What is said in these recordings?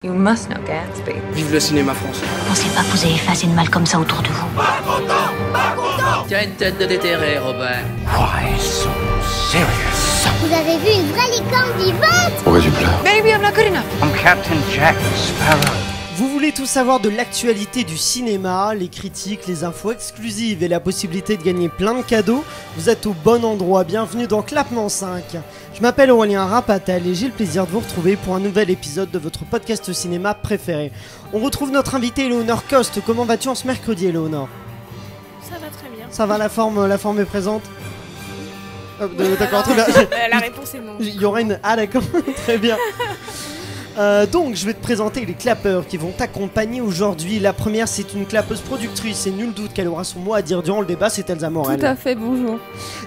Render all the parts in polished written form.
You must know Gatsby. Vive le cinéma français. Pensez pas que vous avez fait assez de mal comme ça autour de vous. Pas content. Tu as une tête de déterré, Robert. Why so serious? Vous avez vu une vraie licorne vivante? Pourquoi tu pleures? Maybe I'm not good enough. I'm Captain Jack Sparrow. Vous voulez tout savoir de l'actualité du cinéma, les critiques, les infos exclusives et la possibilité de gagner plein de cadeaux? Vous êtes au bon endroit, bienvenue dans Clapement 5. Je m'appelle Aurélien Rapatel et j'ai le plaisir de vous retrouver pour un nouvel épisode de votre podcast cinéma préféré. On retrouve notre invité Eleonore Coste. Comment vas-tu en ce mercredi, Eleonore? Ça va très bien. Ça va, la forme est présente? D'accord, très bien. La réponse est non. Il y aura une... Ah d'accord, très bien. Donc je vais te présenter les clapeurs qui vont t'accompagner aujourd'hui. La première, c'est une clapeuse productrice et nul doute qu'elle aura son mot à dire durant le débat, c'est Elsa Morel. Tout à fait, bonjour.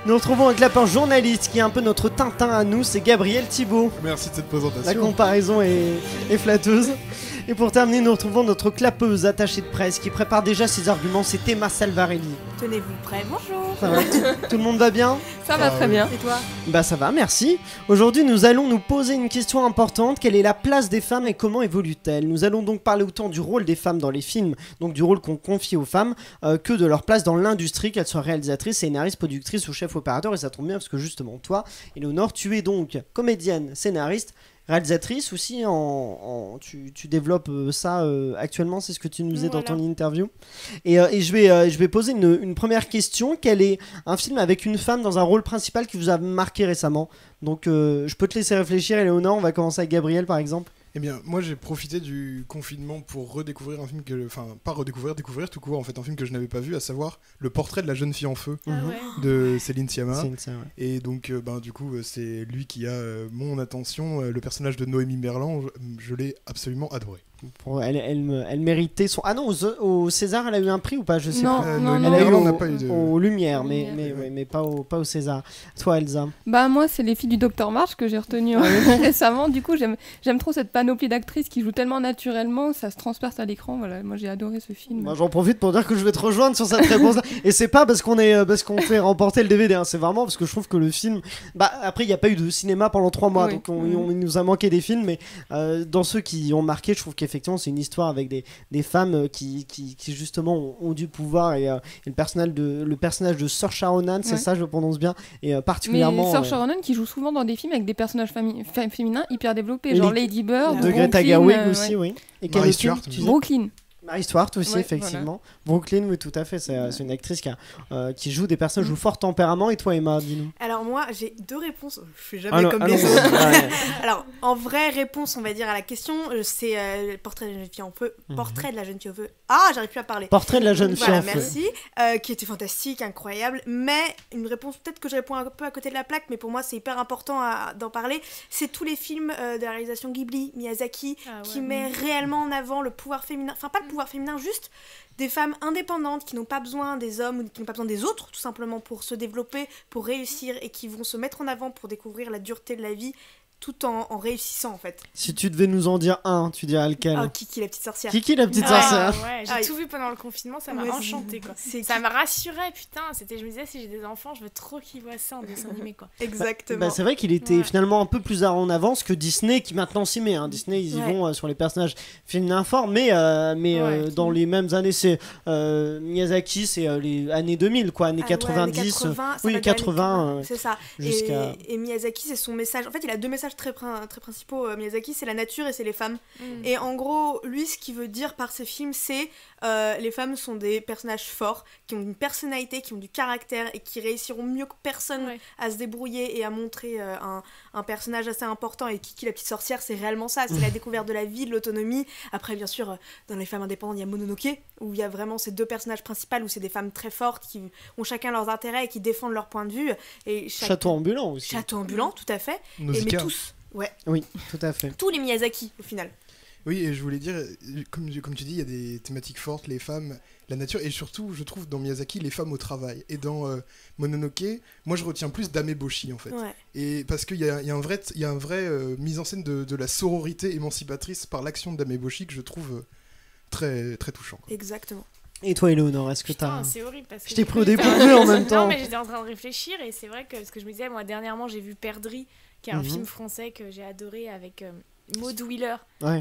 Nous retrouvons un clapeur journaliste qui est un peu notre Tintin à nous, c'est Gabriel Thibault. Merci de cette présentation. La comparaison est flatteuse. Et pour terminer, nous retrouvons notre clapeuse attachée de presse qui prépare déjà ses arguments, c'est Emma Salvarelli. Tenez-vous prêts, bonjour. Ça va, tout le monde va bien? Ça va très bien. Et toi? Bah ça va, merci. Aujourd'hui, nous allons nous poser une question importante. Quelle est la place des femmes et comment évolue-t-elle? Nous allons donc parler autant du rôle des femmes dans les films, donc du rôle qu'on confie aux femmes, que de leur place dans l'industrie, qu'elles soient réalisatrices, scénaristes, productrices ou chefs opérateurs. Et ça tombe bien parce que justement, toi, Eleonore, tu es donc comédienne, scénariste, réalisatrice aussi, tu développes ça actuellement, c'est ce que tu nous disais dans ton interview. Et je vais poser une première question. Quel est un film avec une femme dans un rôle principal qui vous a marqué récemment? Donc je peux te laisser réfléchir, Eleonore. On va commencer avec Gabriel par exemple. Eh bien, moi j'ai profité du confinement pour redécouvrir un film découvrir tout court en fait, un film que je n'avais pas vu, à savoir Le Portrait de la jeune fille en feu de Céline Sciamma. Et donc du coup c'est lui qui a mon attention, le personnage de Noémie Merlan, je l'ai absolument adoré. Elle méritait son... Ah non, au César, elle a eu un prix ou pas? Je sais pas. Noémie Elle a eu Merlan n'a pas eu de... aux Lumières, mais pas au César. Toi, Elsa? Bah moi, c'est Les Filles du Docteur March que j'ai retenu récemment. Du coup, j'aime trop cette panoplie d'actrices qui jouent tellement naturellement, ça se transperce à l'écran. Voilà, moi j'ai adoré ce film. Moi, j'en profite pour dire que je vais te rejoindre sur cette réponse. Et c'est pas parce qu'on fait remporter le DVD, hein. C'est vraiment parce que je trouve que le film... Bah après, il n'y a pas eu de cinéma pendant 3 mois, donc il nous a manqué des films, mais dans ceux qui ont marqué, je trouve qu'effectivement c'est une histoire avec des femmes qui justement ont du pouvoir, et le personnage de Saoirse Ronan, c'est ça, je le prononce bien, et particulièrement mais Saoirse Ronan qui joue souvent dans des films avec des personnages féminins hyper développés, genre Lady Bird, de Greta Gerwig aussi, oui. Et Mary Stuart, Brooklyn. Mary Stuart aussi, effectivement. Voilà. Brooklyn, oui, tout à fait. C'est une actrice qui joue des personnages de fort tempérament. Et toi, Emma, dis-nous. Alors, moi, j'ai 2 réponses. Je fais jamais comme les autres. Alors, en vraie réponse, on va dire, à la question, c'est Portrait de la jeune fille en feu. Portrait de la jeune fille en feu. Ah, j'arrive plus à parler. Portrait de la jeune fille en feu. Merci. Qui était fantastique, incroyable. Mais une réponse, peut-être que je réponds un peu à côté de la plaque, mais pour moi, c'est hyper important d'en parler. C'est tous les films de la réalisation Ghibli, Miyazaki, qui met réellement en avant le pouvoir féminin. Enfin, pas le pouvoir féminin, juste des femmes indépendantes qui n'ont pas besoin des hommes ou qui n'ont pas besoin des autres, tout simplement, pour se développer, pour réussir, et qui vont se mettre en avant pour découvrir la dureté de la vie, tout en réussissant en fait. Si tu devais nous en dire un, tu dirais lequel? Kiki la petite sorcière. Kiki la petite sorcière. Ouais, j'ai tout vu pendant le confinement, ça m'a enchantée quoi. Ça me rassurait, putain, je me disais si j'ai des enfants, je veux trop qu'ils voient ça en dessin animé quoi. Exactement. C'est vrai qu'il était finalement un peu plus en avance que Disney qui maintenant s'y met. Disney ils y vont sur les personnages féminins forts, mais dans les mêmes années, c'est Miyazaki, c'est les années 2000 quoi, années 90. 80. C'est ça. Et Miyazaki, c'est son message. En fait, il a 2 messages très principaux. Miyazaki, c'est la nature et c'est les femmes. Et en gros, lui, ce qu'il veut dire par ses films, c'est les femmes sont des personnages forts, qui ont une personnalité, qui ont du caractère et qui réussiront mieux que personne à se débrouiller et à montrer un personnage assez important. Et Kiki la petite sorcière, c'est réellement ça, c'est la découverte de la vie, de l'autonomie. Après, bien sûr, dans les femmes indépendantes, il y a Mononoke, où il y a vraiment ces 2 personnages principaux, où c'est des femmes très fortes qui ont chacun leurs intérêts et qui défendent leur point de vue. Et Château ambulant aussi. Château ambulant, tout à fait. Mais tous. Ouais. Oui, tout à fait. Tous les Miyazaki, au final. Oui, et je voulais dire, comme tu dis, il y a des thématiques fortes, les femmes, la nature, et surtout, je trouve, dans Miyazaki, les femmes au travail. Et dans Mononoke, moi, je retiens plus d'Ameboshi, en fait. Ouais. Et parce qu'il y a un vrai mise en scène de la sororité émancipatrice par l'action d'Ameboshi que je trouve très, très touchant. Quoi. Exactement. Et toi, Eleonore, est-ce que t'as... c'est horrible parce que je t'ai pris au dépourvu en même temps. Non, mais j'étais en train de réfléchir, et c'est vrai que ce que je me disais, moi, dernièrement, j'ai vu Perdrix, qui est un film français que j'ai adoré avec Maud Wheeler,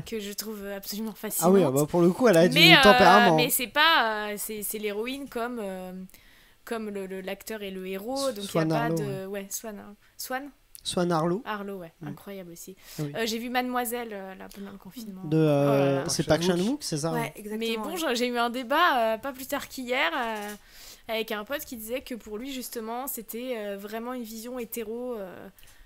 que je trouve absolument fascinante. Ah oui, bah pour le coup, elle a du tempérament. Mais c'est pas... c'est l'héroïne comme l'acteur et le héros, donc il n'y a pas de... Ouais, Swan Arlo. Arlo, incroyable aussi. Oui. J'ai vu Mademoiselle là pendant le confinement. C'est Park Chan-wook, c'est ça? Ouais, exactement. Mais bon, j'ai eu un débat pas plus tard qu'hier avec un pote qui disait que pour lui, justement, c'était vraiment une vision hétéro.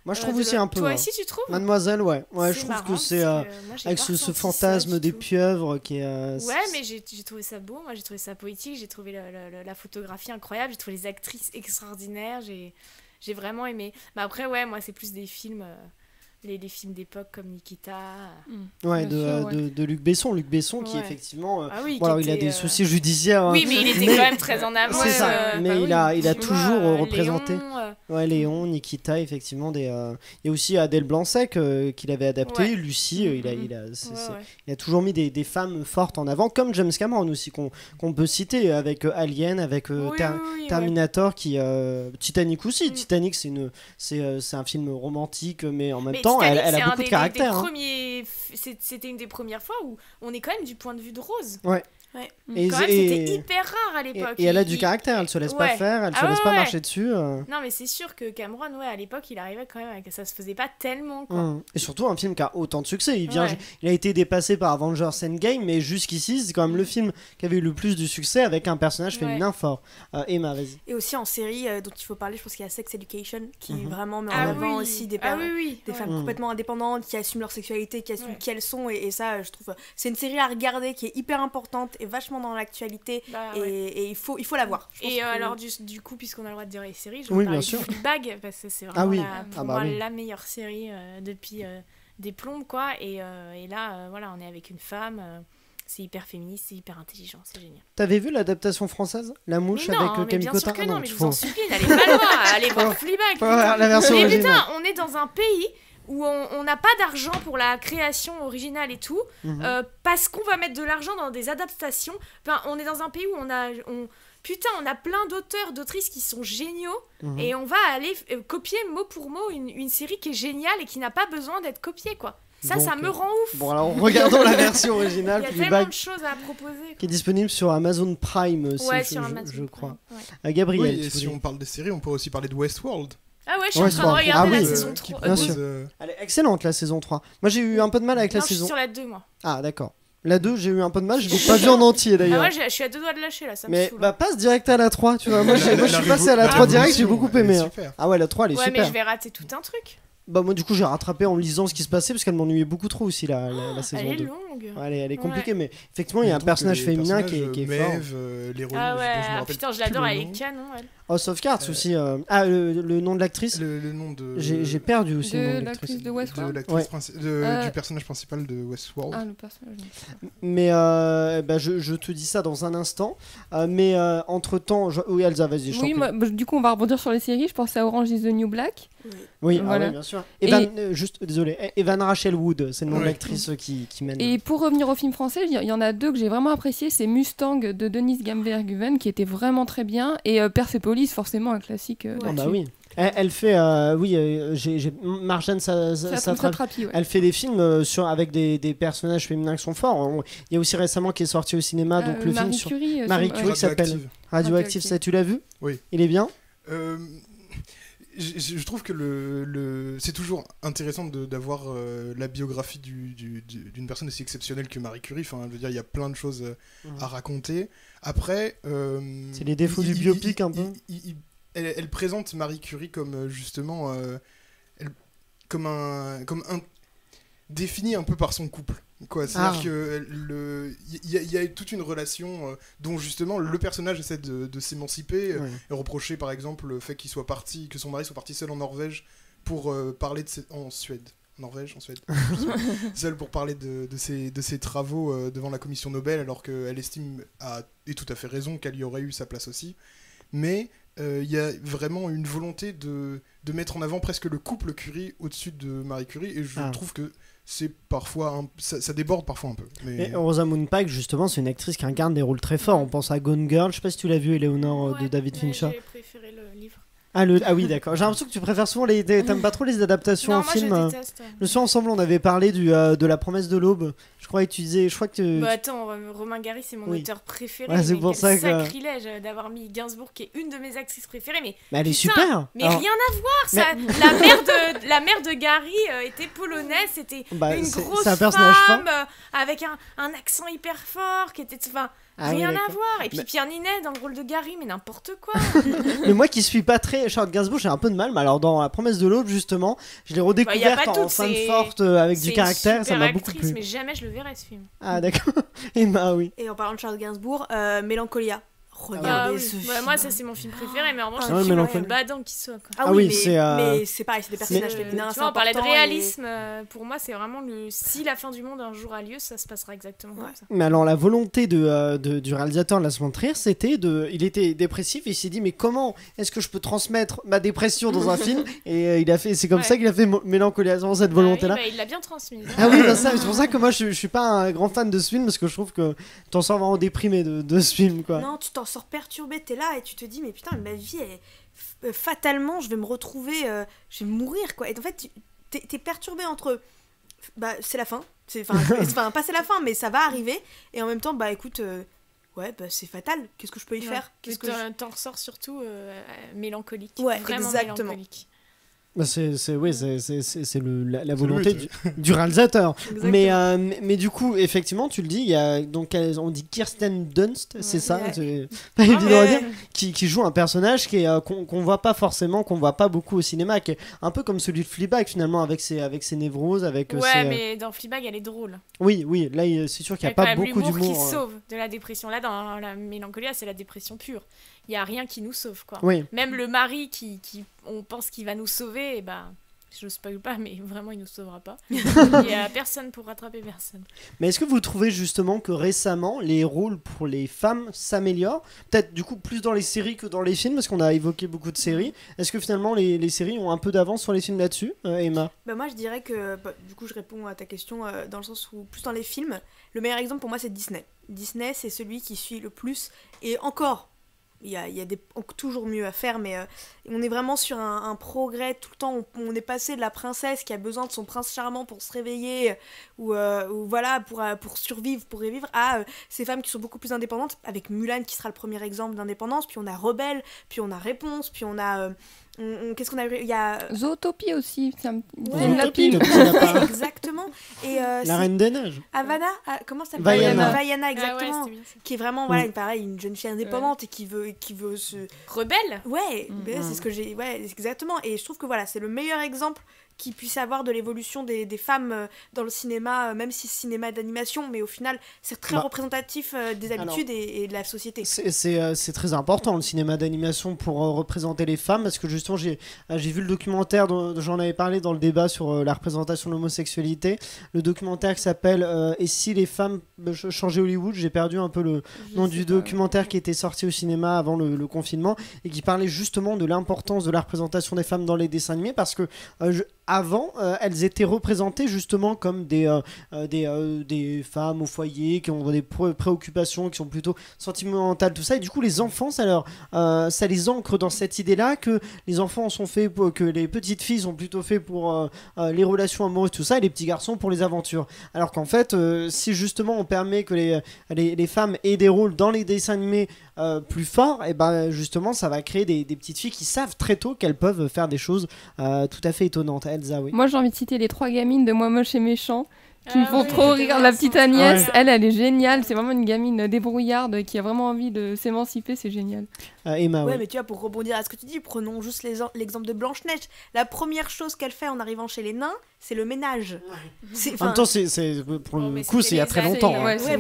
Moi, je trouve aussi un peu. Toi aussi, tu trouves? Mademoiselle, ouais, je trouve que c'est avec ce fantasme des pieuvres qui est. Ouais, mais j'ai trouvé ça beau. Moi, j'ai trouvé ça poétique. J'ai trouvé la photographie incroyable. J'ai trouvé les actrices extraordinaires. J'ai vraiment aimé. Mais après, moi, c'est plus des films. Les films d'époque comme Nikita. De Luc Besson. Luc Besson qui effectivement. il a des soucis judiciaires. Oui, mais il était quand même très en avant. C'est ça. Mais il a toujours représenté. Léon, Nikita, effectivement. Il y a aussi Adèle Blanc-Sec qu'il avait adapté. Lucie, il a toujours mis des femmes fortes en avant, comme James Cameron aussi, qu'on peut citer avec Alien, avec Terminator, Titanic aussi. Titanic, c'est un film romantique, mais en même temps, elle a beaucoup de caractère. C'était une des premières fois où on est quand même du point de vue de Rose. Et c'était hyper rare à l'époque. Et elle a du caractère, elle se laisse pas faire, elle se laisse pas marcher dessus. Non, mais c'est sûr que Cameron, à l'époque, il arrivait quand même, ça se faisait pas tellement. Quoi. Et surtout un film qui a autant de succès. Il a été dépassé par Avengers Endgame, mais jusqu'ici, c'est quand même le film qui avait eu le plus de succès avec un personnage féminin fort. Emma, vas-y. Et aussi en série dont il faut parler, je pense qu'il y a Sex Education qui vraiment met en avant aussi des femmes complètement indépendantes qui assument leur sexualité, qui assument qui elles sont, et ça, je trouve, c'est une série à regarder qui est hyper importante et vachement dans l'actualité, et il faut la voir. Et alors du coup, puisqu'on a le droit de dire les séries, je vais parler de Fleabag, parce que c'est vraiment pour moi la meilleure série depuis des plombes, quoi. Et là, on est avec une femme. C'est hyper féministe, c'est hyper intelligent, c'est génial. T'avais vu l'adaptation française, La Mouche, avec Camille Cotin? Non, bien sûr que non, mais je vous en supplie, n'allez pas loin, allez voir Fleabag. La version originale. Mais putain, on est dans un pays où on n'a pas d'argent pour la création originale et tout, parce qu'on va mettre de l'argent dans des adaptations. Enfin, on est dans un pays où on a plein d'auteurs, d'autrices qui sont géniaux, et on va aller copier mot pour mot une série qui est géniale et qui n'a pas besoin d'être copiée, quoi. Ça me rend ouf. Bon, alors regardons la version originale. Il y a tellement de choses à proposer. Qui est disponible sur Amazon Prime aussi, je crois. Gabriel. Et si on parle des séries, on peut aussi parler de Westworld. Ah ouais, je suis en train de regarder la saison 3. Bien sûr. Elle est excellente, la saison 3. Moi, j'ai eu un peu de mal avec la saison. Je suis sur la 2, moi. Ah, d'accord. La 2, j'ai eu un peu de mal, je l'ai pas vu en entier d'ailleurs. Moi, je suis à 2 doigts de lâcher là, ça me saoule. Mais passe direct à la 3, tu vois. Moi, je suis passé à la 3 direct, j'ai beaucoup aimé. Ah ouais, la 3, elle est super. Ouais, mais je vais rater tout un truc. Bah moi du coup j'ai rattrapé en lisant ce qui se passait parce qu'elle m'ennuyait beaucoup trop aussi la saison 2. Elle est longue. Elle est compliquée, mais effectivement il y a un personnage féminin qui est fort. L'héroïne, ah ouais, putain je l'adore, elle est canon elle. House of Cards aussi. Le nom de l'actrice. Le nom de. J'ai perdu aussi le nom de l'actrice de Westworld. Du personnage principal de Westworld. Ah le personnage. Mais je te dis ça dans un instant. Mais entre temps, oui Elsa vas-y. Oui, du coup on va rebondir sur les séries. Je pensais à Orange is the New Black. Oui, voilà. Bien sûr. Evan Rachel Wood, c'est le nom de l'actrice qui mène. Et pour revenir au film français, il y en a deux que j'ai vraiment apprécié, c'est Mustang de Denise Gamberguven qui était vraiment très bien, et Persepolis, forcément un classique. Ah bah oui. Elle fait, j'ai Marjane Satrapi. Elle fait des films avec des personnages féminins qui sont forts. Il y a aussi récemment qui est sorti au cinéma donc le film sur Marie Curie qui s'appelle Radioactive. Ça, tu l'as vu? Oui. Il est bien. Je trouve que c'est toujours intéressant d'avoir la biographie d'une personne aussi exceptionnelle que Marie Curie. Enfin, je veux dire, il y a plein de choses à raconter. Après, c'est les défauts du biopic un peu. Elle présente Marie Curie comme justement comme un défini un peu par son couple. C'est-à-dire qu'il y a toute une relation dont justement le personnage essaie de s'émanciper et reprocher par exemple le fait que son mari soit parti seul en Norvège pour parler en Suède. Seul pour parler de ses travaux devant la commission Nobel, alors qu'elle estime, et tout à fait raison, qu'elle y aurait eu sa place aussi. Mais il y a vraiment une volonté de mettre en avant presque le couple Curie au-dessus de Marie Curie, et je trouve que c'est parfois ça déborde parfois un peu. Mais Rosamund Pike, justement, c'est une actrice qui incarne des rôles très forts. On pense à Gone Girl, je sais pas si tu l'as vu, Eleanor de David Fincher. J'ai préféré le livre. Ah oui, d'accord. J'ai l'impression que tu préfères souvent t'aimes pas trop les adaptations en film. Non, moi je déteste. Le soir ensemble, on avait parlé de La Promesse de l'Aube. Je crois que Bah attends, Romain Gary c'est mon auteur préféré. Ouais, c'est pour ça que sacrilège d'avoir mis Gainsbourg qui est une de mes actrices préférées, mais elle est super. Mais rien à voir. La mère de Gary était polonaise, c'était une grosse femme avec un accent hyper fort qui était rien à voir. Et puis Pierre Ninet dans le rôle de Gary, mais n'importe quoi. Mais moi qui suis pas très Charlotte Gainsbourg, j'ai un peu de mal. Mais alors dans La Promesse de l'Aube justement, je l'ai redécouverte en femme forte avec du caractère, ça m'a beaucoup plu. Mais jamais je le verrai ce film. Ah d'accord. Emma, oui. Et en parlant de Charlotte Gainsbourg, Mélancolia. Regardez ce film. Moi ça c'est mon film préféré, mais en revanche c'est le film badant qui soit. Ah oui, mais c'est pareil, c'est des personnages féminins. Tu vois, on parlait de réalisme. Pour moi, c'est vraiment si la fin du monde un jour a lieu, ça se passera exactement comme ça. Mais alors la volonté du réalisateur de Lars von Trier, c'était il était dépressif et il s'est dit mais comment est-ce que je peux transmettre ma dépression dans un film, et c'est comme ça qu'il a fait Mélancolia, sans cette volonté là. Il l'a bien transmis. Ah oui, c'est pour ça que moi je suis pas un grand fan de ce film, parce que je trouve que t'en sors vraiment déprimé de ce film quoi. Non, tu t'en sors perturbé, t'es là et tu te dis mais putain, ma vie est fatalement, je vais me retrouver, je vais mourir quoi. Et en fait t'es perturbé entre c'est la fin, pas c'est la fin, mais ça va arriver, et en même temps écoute, c'est fatal, qu'est-ce que je peux y faire, t'en ressors surtout mélancolique. Ouais, vraiment exactement. Mélancolique. C'est la volonté du réalisateur. Mais du coup, effectivement, tu le dis, il y a on dit Kirsten Dunst, c'est ça, c'est pas évident à dire, qui joue un personnage qu'on voit pas forcément, qu'on voit pas beaucoup au cinéma, qui est un peu comme celui de Fleabag finalement, avec ses névroses, mais dans Fleabag elle est drôle. Oui, là c'est sûr qu'il y a pas beaucoup d'humour. Qui sauve de la dépression. Là dans la Mélancolia, c'est la dépression pure. Il y a rien qui nous sauve quoi. Oui. Même le mari qui on pense qu'il va nous sauver, je spoil pas, mais vraiment il nous sauvera pas. Il y a personne pour rattraper personne. Mais est-ce que vous trouvez justement que récemment les rôles pour les femmes s'améliorent, peut-être du coup plus dans les séries que dans les films, parce qu'on a évoqué beaucoup de séries. Est-ce que finalement les séries ont un peu d'avance sur les films là-dessus, Emma? Moi je dirais que du coup je réponds à ta question dans le sens où plus dans les films, le meilleur exemple pour moi c'est Disney. Disney c'est celui qui suit le plus, et encore il y a toujours mieux à faire, mais on est vraiment sur un progrès tout le temps. On est passé de la princesse qui a besoin de son prince charmant pour se réveiller ou voilà pour survivre, pour revivre, à ces femmes qui sont beaucoup plus indépendantes, avec Mulan qui sera le premier exemple d'indépendance, puis on a Rebelle, puis on a Réponse, puis on a qu'est-ce qu'on a eu, il y a Zootopie aussi, c'est une lapine. Exactement. Et la Reine des Neiges. Havana, comment ça s'appelle? Vaiana, exactement. Qui est vraiment une jeune fille indépendante et qui veut se rebelle. Ouais, c'est ce que j'ai. Ouais, exactement. Et je trouve que c'est le meilleur exemple qui puisse avoir de l'évolution des femmes dans le cinéma, même si c'est cinéma d'animation, mais au final c'est très représentatif des habitudes et de la société. C'est très important le cinéma d'animation pour représenter les femmes, parce que justement j'ai vu le documentaire dont j'en avais parlé dans le débat sur la représentation de l'homosexualité, le documentaire qui s'appelle Et si les femmes changeaient Hollywood. J'ai perdu un peu le nom du documentaire qui était sorti au cinéma avant le confinement, et qui parlait justement de l'importance de la représentation des femmes dans les dessins animés, parce que avant, elles étaient représentées justement comme des femmes au foyer qui ont des préoccupations qui sont plutôt sentimentales, tout ça, et du coup les enfants ça les ancre dans cette idée-là que les enfants sont faits que les petites filles sont plutôt faits pour les relations amoureuses, tout ça, et les petits garçons pour les aventures. Alors qu'en fait, si justement on permet que les femmes aient des rôles dans les dessins animés plus forts, et justement ça va créer des petites filles qui savent très tôt qu'elles peuvent faire des choses tout à fait étonnantes. Elsa, oui. Moi j'ai envie de citer les 3 gamines de Moi Moche et Méchant qui me font trop rire. La petite Agnès, elle est géniale, c'est vraiment une gamine débrouillarde qui a vraiment envie de s'émanciper, c'est génial. Emma, mais tu vois, pour rebondir à ce que tu dis, prenons juste l'exemple de Blanche-Neige. La première chose qu'elle fait en arrivant chez les nains, c'est le ménage. En même temps, pour le coup, c'est il y a très longtemps. C'est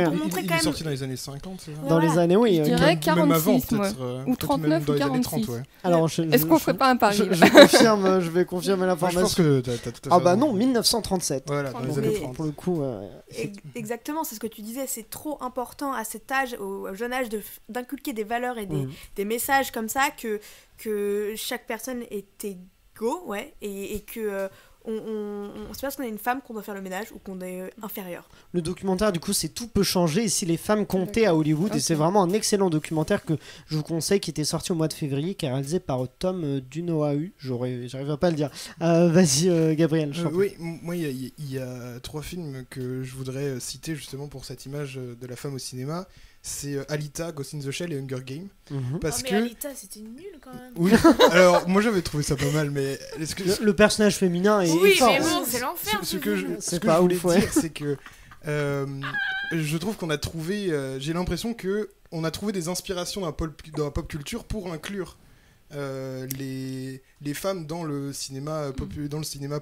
pour montrer quand même. Il est sorti dans les années 50, c'est ça? Dans les années, oui. Je dirais 46, même avant, ou 39 ou 46. Alors, est-ce qu'on ferait pas un pari? Je vais confirmer l'information. Je pense que t'as tout à fait raison. Non, 1937. Voilà, dans les années 30. Pour le coup. Exactement, c'est ce que tu disais, c'est trop important à cet âge, au jeune âge, d'inculquer des valeurs et des messages comme ça, que chaque personne est égaux, et que c'est parce qu'on est une femme qu'on doit faire le ménage ou qu'on est inférieur. Le documentaire, du coup, c'est Tout peut changer et si les femmes comptaient à Hollywood. Okay. Et c'est vraiment un excellent documentaire que je vous conseille, qui était sorti au mois de février, qui est réalisé par Tom Dunoahu. J'arrive à pas à le dire. Vas-y, Gabriel. Oui, moi, il y a 3 films que je voudrais citer justement pour cette image de la femme au cinéma. C'est Alita, Ghost in the Shell et Hunger Games. Parce que Alita, c'était nul quand même. Oui, alors moi j'avais trouvé ça pas mal, mais le personnage féminin est fort. Oui, mais bon, c'est l'enfer. Ce que je voulais dire, c'est que je trouve qu'on a trouvé, j'ai l'impression que on a trouvé des inspirations dans la pop culture pour inclure les femmes dans le cinéma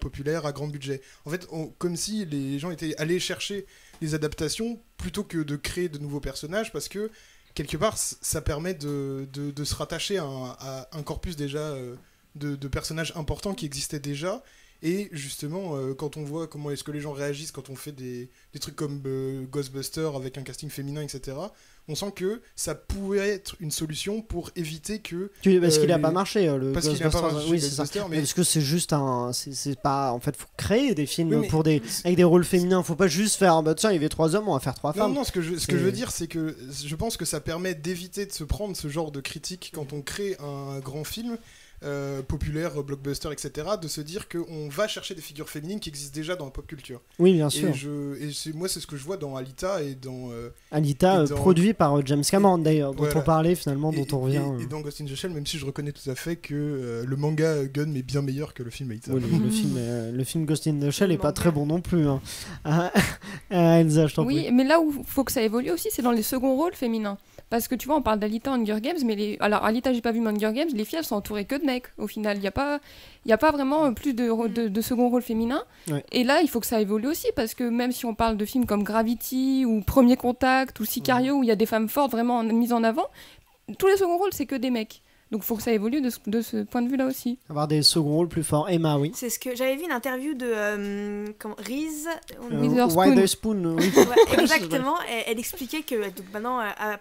populaire à grand budget. En fait, comme si les gens étaient allés chercher les adaptations plutôt que de créer de nouveaux personnages, parce que quelque part ça permet de se rattacher à un corpus déjà de personnages importants qui existaient déjà. Et justement, quand on voit comment est-ce que les gens réagissent quand on fait des trucs comme Ghostbusters avec un casting féminin, etc., on sent que ça pourrait être une solution pour éviter que... Parce qu'il n'a pas marché, le parce qu'il n'a pas marché, oui, c'est ça. Mais... Parce que c'est juste c'est pas... En fait, il faut créer des films avec des rôles féminins. Il ne faut pas juste faire... tiens, il y avait 3 hommes, on va faire 3 femmes. Non, ce que je veux dire, c'est que je pense que ça permet d'éviter de se prendre ce genre de critique quand on crée un grand film... populaire, blockbuster, etc., de se dire qu'on va chercher des figures féminines qui existent déjà dans la pop culture. Oui, bien sûr. Moi, c'est ce que je vois dans Alita et dans... Alita, produit par James Cameron, d'ailleurs, dont on parlait finalement, dont on revient... Et dans Ghost in the Shell, même si je reconnais tout à fait que le manga Gun est bien meilleur que le film Alita. Oui, le film Ghost in the Shell n'est pas très bon non plus. Hein. Elsa, je t'en prie. Oui, mais là où il faut que ça évolue aussi, c'est dans les seconds rôles féminins. Parce que tu vois, on parle d'Alita Hunger Games, mais alors Alita, j'ai pas vu Hunger Games, les filles, elles sont entourées que de mecs, au final. Il n'y a pas vraiment plus de second rôle féminin. Ouais. Et là, il faut que ça évolue aussi, parce que même si on parle de films comme Gravity, ou Premier Contact, ou Sicario, où il y a des femmes fortes vraiment mises en avant, tous les seconds rôles, c'est que des mecs. Donc il faut que ça évolue de ce point de vue-là aussi. Avoir des seconds rôles plus forts. Emma, oui. C'est ce que j'avais vu une interview de Reese Witherspoon. Oui. Ouais, exactement. Elle expliquait que donc maintenant,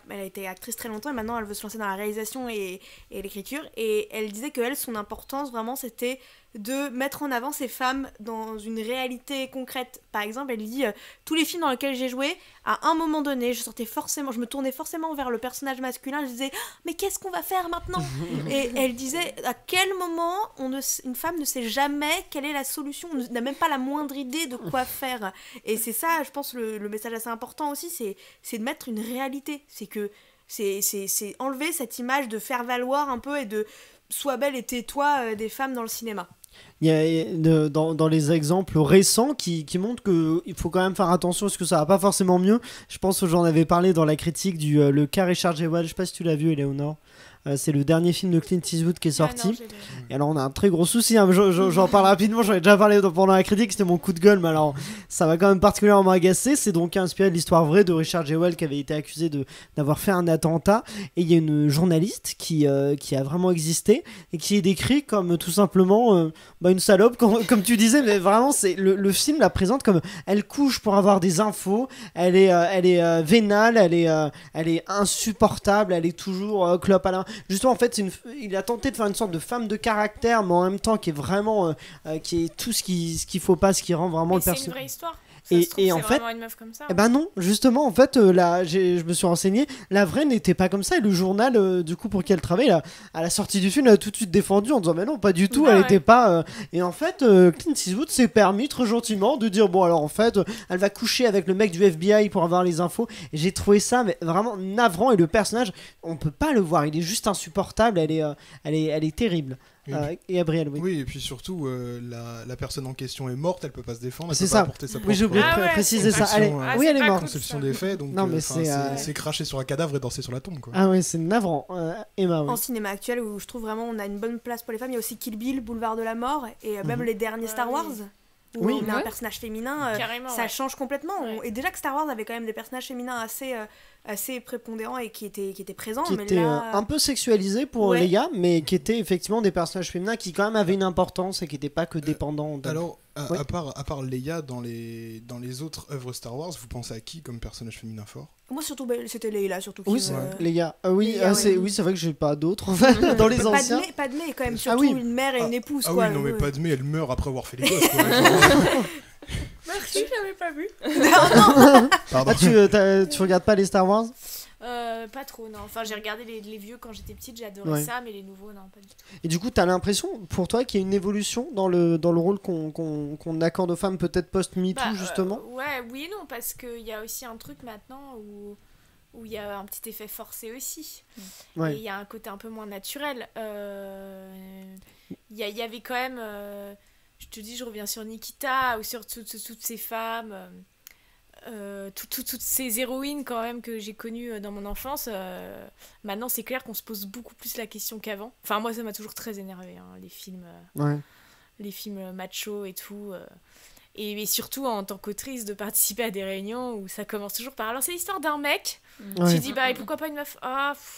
elle a été actrice très longtemps et maintenant elle veut se lancer dans la réalisation et l'écriture. Et elle disait que son importance vraiment c'était de mettre en avant ces femmes dans une réalité concrète. Par exemple, elle dit tous les films dans lesquels j'ai joué, à un moment donné, je me tournais forcément vers le personnage masculin, je disais mais qu'est-ce qu'on va faire maintenant? Et elle disait à quel moment une femme ne sait jamais quelle est la solution, n'a même pas la moindre idée de quoi faire. Et c'est ça, je pense, le message assez important aussi, c'est de mettre une réalité. C'est que c'est enlever cette image de faire valoir un peu et de sois belle et tais-toi des femmes dans le cinéma. Il y a dans les exemples récents qui montrent qu'il faut quand même faire attention parce que ça va pas forcément mieux. Je pense que j'en avais parlé dans la critique le cas Richard Jewell, je sais pas si tu l'as vu, Éléonore. C'est le dernier film de Clint Eastwood qui est sorti. Non, et alors on a un très gros souci, hein. J'en parle rapidement, j'en ai déjà parlé pendant la critique, c'était mon coup de gueule, mais alors ça m'a quand même particulièrement agacé. C'est donc inspiré de l'histoire vraie de Richard Jewell qui avait été accusé d'avoir fait un attentat. Et il y a une journaliste qui a vraiment existé et qui est décrite comme tout simplement une salope, comme tu disais, mais vraiment le film la présente comme elle couche pour avoir des infos, elle est vénale, elle est insupportable, elle est toujours clope à la... Justement, en fait, il a tenté de faire une sorte de femme de caractère, mais en même temps qui est vraiment qui est tout ce qu'il faut pas, ce qui rend vraiment le personnage. C'est une vraie histoire. Et en fait, une meuf comme ça, eh ben non, justement, en fait, je me suis renseigné, la vraie n'était pas comme ça. Et le journal, du coup, pour qui elle travaille, à la sortie du film, elle a tout de suite défendu en disant mais non, pas du tout, elle était pas. Et en fait, Clint Eastwood s'est permis très gentiment de dire bon, alors en fait, elle va coucher avec le mec du FBI pour avoir les infos. Et j'ai trouvé ça mais vraiment navrant. Et le personnage, on peut pas le voir, il est juste insupportable. Elle est terrible. Et Gabriel, oui. Oui, et puis surtout, la personne en question est morte, elle peut pas se défendre, elle c'est peut ça. pas apporter sa propre... Oui, j'ai oublié de préciser ça. Elle est morte. Conception des faits, donc non, mais c'est cracher sur un cadavre et danser sur la tombe, quoi. Ah ouais, c'est navrant. Emma, oui. En cinéma actuel, où je trouve vraiment on a une bonne place pour les femmes, il y a aussi Kill Bill, Boulevard de la Mort, et même les derniers Star Wars. Où on a un personnage féminin, ça change complètement. Et déjà que Star Wars avait quand même des personnages féminins assez assez prépondérant et qui était présent. Qui mais était là... un peu sexualisé pour Leia, mais qui étaient effectivement des personnages féminins qui quand même avaient une importance et qui n'étaient pas que dépendants. Alors, à part Leia, dans les autres œuvres Star Wars, vous pensez à qui comme personnage féminin fort? Moi surtout, c'était Leila surtout. Oui, Leia. Oui, c'est vrai que j'ai pas d'autres en fait, dans les anciens. Padmé est quand même surtout une mère et une épouse. Ah quoi, oui, non mais Padmé, elle meurt après avoir fait les gosses. Quoi, Merci, je l'avais pas vu. Non. Pardon. Tu regardes pas les Star Wars? Pas trop, non. Enfin, j'ai regardé les vieux quand j'étais petite, j'adorais ça, mais les nouveaux, non, pas du tout. Et du coup, t'as l'impression, pour toi, qu'il y a une évolution dans le rôle qu'on accorde aux femmes, peut-être post-MeToo, justement oui et non, parce qu'il y a aussi un truc maintenant où il y a un petit effet forcé aussi. Et il y a un côté un peu moins naturel. Il y avait quand même... je te dis, je reviens sur Nikita, ou sur toutes ces femmes... toutes ces héroïnes quand même que j'ai connues dans mon enfance, maintenant c'est clair qu'on se pose beaucoup plus la question qu'avant. Enfin moi ça m'a toujours très énervé les films machos et tout, et surtout en tant qu'autrice de participer à des réunions où ça commence toujours par alors c'est l'histoire d'un mec, tu dis et pourquoi pas une meuf,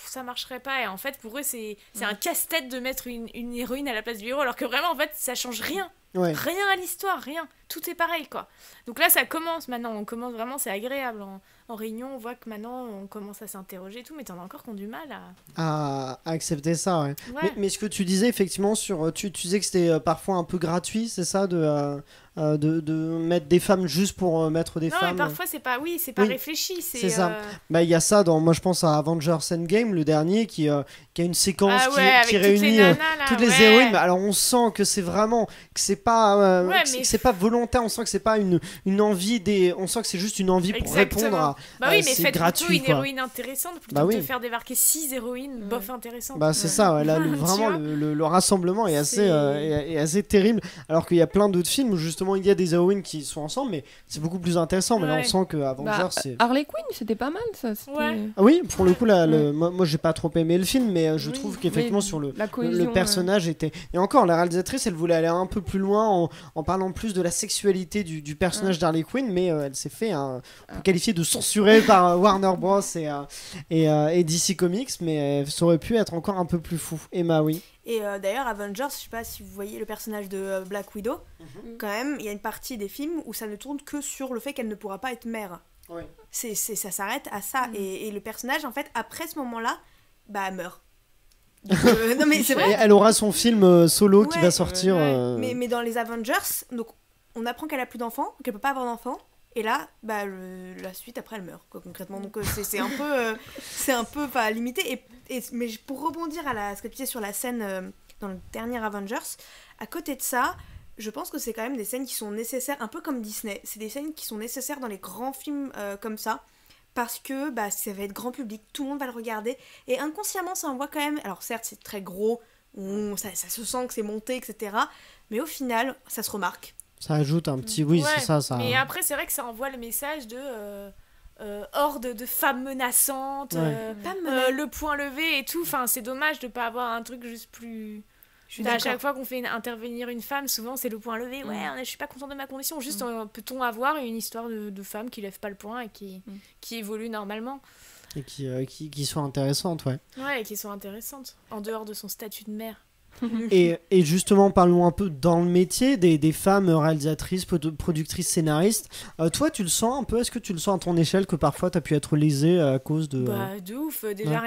ça marcherait pas, et en fait pour eux c'est un casse-tête de mettre une héroïne à la place du héros, alors que vraiment en fait ça change rien. Rien à l'histoire, rien. Tout est pareil, quoi. Donc là, ça commence maintenant. On commence vraiment, c'est agréable. En réunion, on voit que maintenant, on commence à s'interroger et tout, mais t'en as encore qui ont du mal à accepter ça, Mais ce que tu disais, effectivement, tu disais que c'était parfois un peu gratuit, c'est ça, de mettre des femmes juste pour mettre des femmes. Non, mais parfois, c'est pas réfléchi. C'est ça. Il y a ça moi, je pense à Avengers Endgame, le dernier, qui a une séquence qui réunit toutes les héroïnes. Mais alors, on sent que c'est vraiment... que c'est pas volontaire, on sent que c'est pas une envie on sent que c'est juste une envie pour répondre à mais faites gratuit, plutôt une héroïne intéressante plutôt que de faire débarquer 6 héroïnes bof intéressantes. C'est ça, là, vraiment le rassemblement est assez terrible, alors qu'il y a plein d'autres films où justement il y a des héroïnes qui sont ensemble, mais c'est beaucoup plus intéressant. Mais là on sent que Avengers c'est... Harley Quinn, c'était pas mal ça. Oui, pour le coup là, moi j'ai pas trop aimé le film, mais je trouve qu'effectivement sur le personnage était... Et encore, la réalisatrice elle voulait aller un peu plus loin en parlant plus de la sexualité du personnage d'Harley Quinn, mais elle s'est fait qualifier de censurée par Warner Bros et DC Comics, mais ça aurait pu être encore un peu plus fou. Emma, oui. Et d'ailleurs, Avengers, je sais pas si vous voyez le personnage de Black Widow, quand même, il y a une partie des films où ça ne tourne que sur le fait qu'elle ne pourra pas être mère. Ça s'arrête à ça, et le personnage, en fait, après ce moment-là, meurt. Non mais c'est vrai. Elle aura son film solo qui va sortir. Mais dans les Avengers, donc on apprend qu'elle a plus d'enfants, qu'elle peut pas avoir d'enfants, et là, la suite après elle meurt, quoi, concrètement. Donc c'est un peu pas limité. Mais pour rebondir à ce que tu disais sur la scène dans le dernier Avengers, à côté de ça, je pense que c'est quand même des scènes qui sont nécessaires, un peu comme Disney. C'est des scènes qui sont nécessaires dans les grands films comme ça. Parce que ça va être grand public, tout le monde va le regarder, et inconsciemment ça envoie quand même, alors certes c'est très gros, ça se sent que c'est monté, etc. Mais au final, ça se remarque. Ça ajoute un petit... c'est ça. Mais après c'est vrai que ça envoie le message de horde de femmes menaçantes, le poing levé et tout, enfin c'est dommage de pas avoir un truc juste plus... À chaque fois qu'on fait intervenir une femme, souvent c'est le point levé. Je suis pas contente de ma condition. Juste, peut-on avoir une histoire de femme qui lève pas le poing et qui évolue normalement et qui soit intéressante, et qui soit intéressante en dehors de son statut de mère. et justement, parlons un peu dans le métier des femmes réalisatrices, productrices, scénaristes. Toi, tu le sens un peu? Est-ce que tu le sens à ton échelle que parfois tu as pu être lésée à cause de... de ouf. Déjà,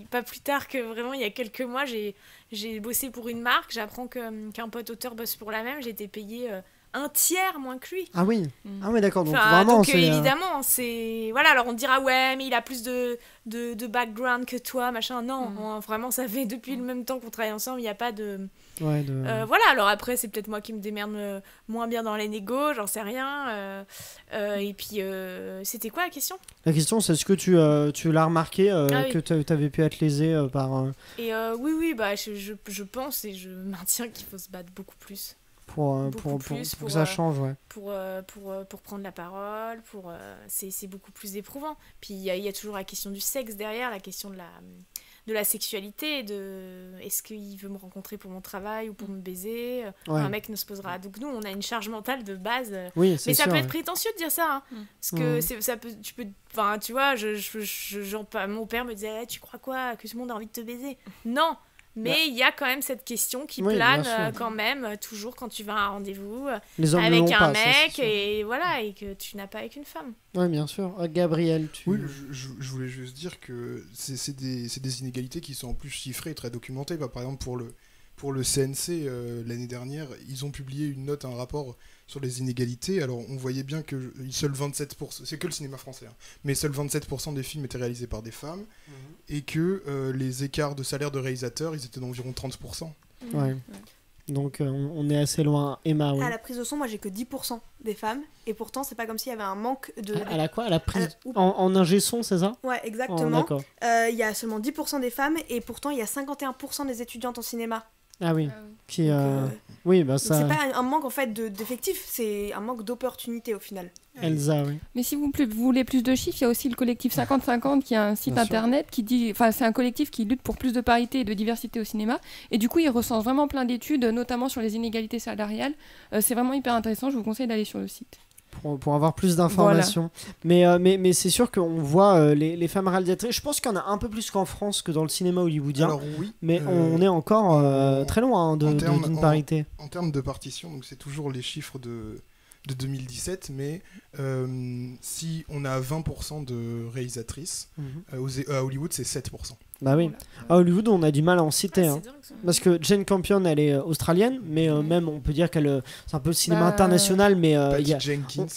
pas plus tard que vraiment il y a quelques mois, j'ai bossé pour une marque. J'apprends qu'un pote auteur bosse pour la même. J'ai été payée un tiers moins que lui. Ah oui, d'accord. Donc vraiment, c'est... évidemment, c'est... Voilà, alors on te dira, mais il a plus de background que toi, machin. Non, vraiment, ça fait depuis le même temps qu'on travaille ensemble, il n'y a pas de... voilà, alors après, c'est peut-être moi qui me démerde moins bien dans les négos, j'en sais rien. Et puis, c'était quoi la question ? La question, c'est est-ce que tu l'as remarqué que tu avais pu être lésée par... Et oui, je pense et je maintiens qu'il faut se battre beaucoup plus. pour que ça change, ouais. Pour prendre la parole, c'est beaucoup plus éprouvant. Puis il y a toujours la question du sexe derrière, la question de la sexualité, est-ce qu'il veut me rencontrer pour mon travail ou pour me baiser. Un mec ne se posera. Donc nous, on a une charge mentale de base. Oui, mais ça sûr, peut être prétentieux de dire ça. Parce que tu vois, mon père me disait, tu crois quoi, que tout le monde a envie de te baiser? Non. Mais il y a quand même cette question qui plane quand même, toujours quand tu vas à un rendez-vous avec un mec et que tu n'as pas avec une femme. Oui, bien sûr. Gabriel, Oui, je voulais juste dire que c'est des inégalités qui sont en plus chiffrées et très documentées. Par exemple, pour le CNC, l'année dernière, ils ont publié un rapport sur les inégalités. Alors, on voyait bien que seuls 27%, c'est que le cinéma français, mais seuls 27% des films étaient réalisés par des femmes, et que les écarts de salaire de réalisateurs, ils étaient d'environ 30%. Ouais. Donc, on est assez loin. Emma, oui. À la prise de son, moi, j'ai que 10% des femmes, et pourtant, c'est pas comme s'il y avait un manque de... À la quoi? À la prise... En ingé son, c'est ça? Ouais, exactement. Il y a seulement 10% des femmes, et pourtant, il y a 51% des étudiantes en cinéma. Ah oui. Oui, bah ça... C'est pas un manque en fait d'effectifs, c'est un manque d'opportunités au final. Elsa, oui. Mais si vous voulez plus de chiffres, il y a aussi le collectif 50-50 qui a un site internet qui dit... Enfin, c'est un collectif qui lutte pour plus de parité et de diversité au cinéma. Et du coup, il recense vraiment plein d'études, notamment sur les inégalités salariales. C'est vraiment hyper intéressant, je vous conseille d'aller sur le site. Pour avoir plus d'informations. Voilà. Mais c'est sûr qu'on voit les femmes réalisatrices. Je pense qu'il y en a un peu plus qu'en France que dans le cinéma hollywoodien. Alors oui. Mais on est encore très loin d'une parité. En termes de partition, donc c'est toujours les chiffres de 2017, mais si on a 20% de réalisatrices, à Hollywood c'est 7%. Bah oui. À Hollywood, on a du mal à en citer. Parce que Jane Campion, elle est australienne, mais même on peut dire qu'elle c'est un peu le cinéma international, mais il y a Jenkins.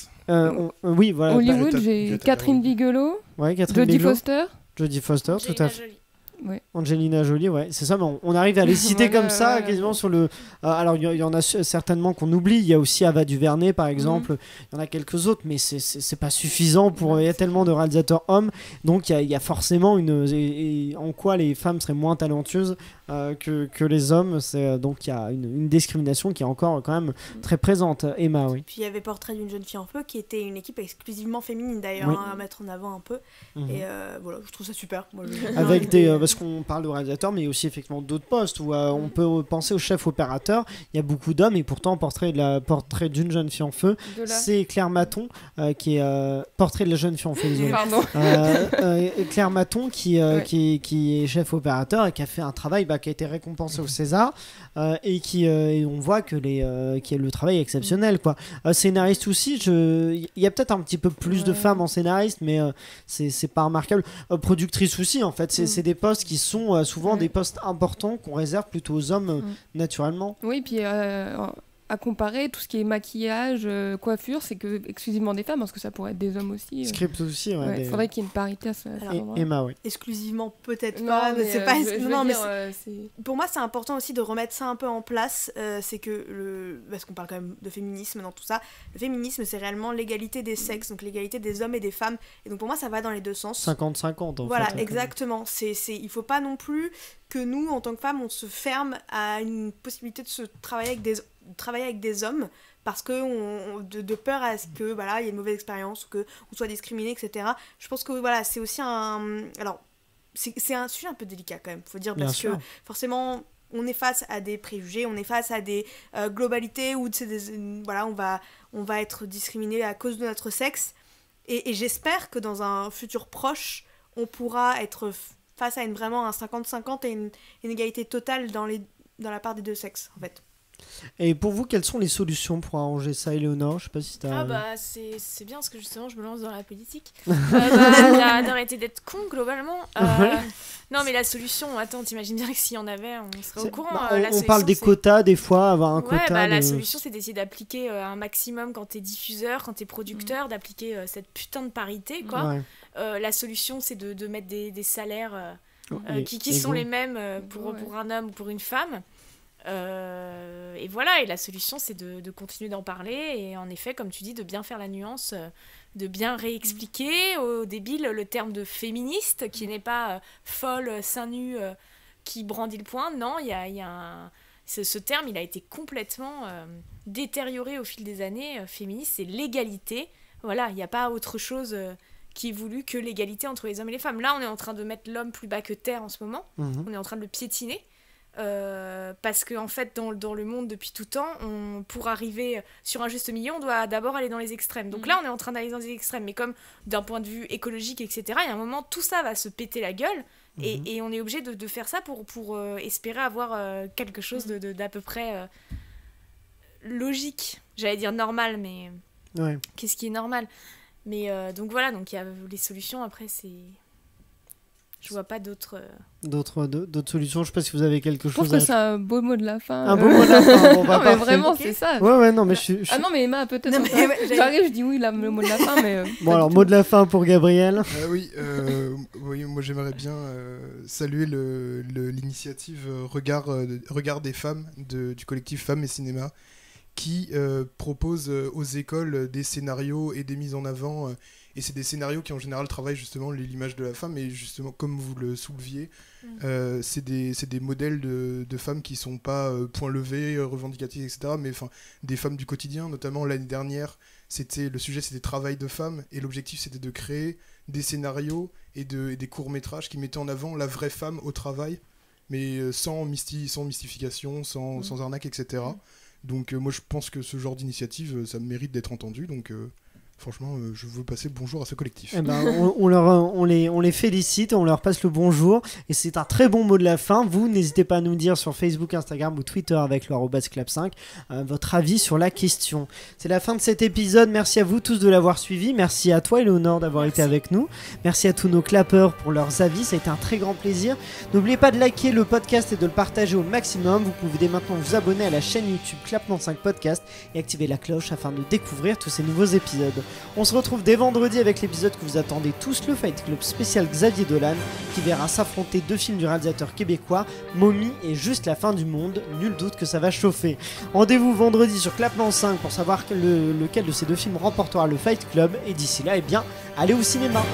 Oui, voilà. Hollywood, j'ai Catherine Bigelow, Jodie Foster, tout à fait. Ouais. Angelina Jolie, ouais, c'est ça, mais on arrive à les citer comme ça, quasiment sur le... alors, il y en a certainement qu'on oublie, il y a aussi Ava DuVernay, par exemple, il y en a quelques autres, mais c'est pas suffisant, il y a tellement de réalisateurs hommes, donc il y a forcément en quoi les femmes seraient moins talentueuses que les hommes, donc il y a une discrimination qui est encore quand même très présente. Emma, oui. Puis il y avait Portrait d'une jeune fille en feu, qui était une équipe exclusivement féminine d'ailleurs, à mettre en avant un peu, et voilà, je trouve ça super. Moi, avec parce qu'on parle de réalisateurs, mais il y a aussi effectivement d'autres postes où on peut penser au chef opérateur. Il y a beaucoup d'hommes, et pourtant Portrait d'une jeune fille en feu, c'est Claire Maton qui est Portrait de la jeune fille en feu. Claire Maton qui est chef opérateur et qui a fait un travail qui a été récompensé au César, et on voit que le travail est exceptionnel, quoi. Scénariste aussi, il y a peut-être un petit peu plus de femmes en scénariste, mais c'est pas remarquable. Productrice aussi, en fait, c'est des postes qui sont souvent des postes importants qu'on réserve plutôt aux hommes naturellement. Oui, puis à comparer, tout ce qui est maquillage, coiffure, c'est que exclusivement des femmes, parce que ça pourrait être des hommes aussi. Script aussi, il faudrait qu'il y ait une parité à ce moment-là. Emma, oui. Exclusivement, peut-être pas, mais c'est pas... Pour moi, c'est important aussi de remettre ça un peu en place, c'est que, parce qu'on parle quand même de féminisme dans tout ça, le féminisme, c'est réellement l'égalité des sexes, donc l'égalité des hommes et des femmes, et donc pour moi, ça va dans les deux sens. 50-50, voilà, exactement. Il faut pas non plus que nous, en tant que femmes, on se ferme à une possibilité de se travailler avec des hommes parce que de peur à ce que il y ait une mauvaise expérience ou qu'on soit discriminé, etc. Je pense que c'est aussi alors c'est un sujet un peu délicat quand même, faut dire, parce que forcément on est face à des préjugés, on est face à des globalités où on va être discriminé à cause de notre sexe, et j'espère que dans un futur proche on pourra être face à vraiment un 50-50 et une égalité totale dans la part des deux sexes, en fait. Et pour vous, quelles sont les solutions pour arranger ça, Éléonore? Je sais pas si c'est bien, parce que justement je me lance dans la politique. D'arrêter d'être con, globalement. Non, mais la solution, attends, t'imagines bien que s'il y en avait, on serait au courant. On parle des quotas, des fois, avoir un quota. La solution, c'est d'essayer d'appliquer un maximum quand t'es diffuseur, quand t'es producteur, d'appliquer cette putain de parité, quoi. La solution, c'est de mettre des salaires qui sont les mêmes pour un homme ou pour une femme. Et voilà, et la solution, c'est de continuer d'en parler, et en effet, comme tu dis, de bien faire la nuance, de bien réexpliquer aux débiles le terme de féministe, qui n'est pas folle, seins nus, qui brandit le poing. Non, il y a Ce terme, il a été complètement détérioré au fil des années. Féministe, c'est l'égalité. Voilà, il n'y a pas autre chose qui est voulu que l'égalité entre les hommes et les femmes. Là, on est en train de mettre l'homme plus bas que terre en ce moment. On est en train de le piétiner. Parce qu'en fait, dans le monde, depuis tout temps, pour arriver sur un juste milieu, on doit d'abord aller dans les extrêmes. Donc là, on est en train d'aller dans les extrêmes. Mais comme d'un point de vue écologique, etc., il y a un moment, tout ça va se péter la gueule. Et on est obligé de faire ça pour espérer avoir quelque chose d'à peu près logique. J'allais dire normal, mais qu'est-ce qui est normal? Mais donc voilà, donc il y a les solutions. Après, c'est... Je vois pas d'autres solutions. Je sais pas si vous avez quelque chose. Je trouve que c'est un beau mot de la fin. Un beau mot de la fin. Bon, bah, non, mais vraiment, c'est ça. Ouais, non, mais je suis... Ah non, mais Emma, peut-être. J'arrive, je dis oui, le mot de la fin, mais. Bon, alors, mot de la fin pour Gabriel. Oui, moi j'aimerais bien saluer l'initiative Regard des femmes du collectif Femmes et Cinéma, qui propose aux écoles des scénarios et des mises en avant. Et c'est des scénarios qui en général travaillent justement l'image de la femme, et justement comme vous le souleviez, c'est des modèles de femmes qui sont pas point levé, revendicatives, etc., mais des femmes du quotidien. Notamment l'année dernière, le sujet c'était travail de femmes, et l'objectif c'était de créer des scénarios et des courts-métrages qui mettaient en avant la vraie femme au travail, mais sans mystification, sans arnaque, etc. Donc moi je pense que ce genre d'initiative, ça mérite d'être entendu, donc... Franchement, je veux passer le bonjour à ce collectif. Eh ben, on les félicite, on leur passe le bonjour. Et c'est un très bon mot de la fin. Vous, n'hésitez pas à nous dire sur Facebook, Instagram ou Twitter avec le @clap5 votre avis sur la question. C'est la fin de cet épisode. Merci à vous tous de l'avoir suivi. Merci à toi, Éléonore, d'avoir été avec nous. Merci à tous nos clappeurs pour leurs avis. Ça a été un très grand plaisir. N'oubliez pas de liker le podcast et de le partager au maximum. Vous pouvez dès maintenant vous abonner à la chaîne YouTube Clapement 5 Podcast et activer la cloche afin de découvrir tous ces nouveaux épisodes. On se retrouve dès vendredi avec l'épisode que vous attendez tous, le Fight Club spécial Xavier Dolan, qui verra s'affronter deux films du réalisateur québécois, Mommy et Juste la fin du monde. Nul doute que ça va chauffer. Rendez-vous vendredi sur Clapement 5 pour savoir lequel de ces deux films remportera le Fight Club. Et d'ici là, allez au cinéma.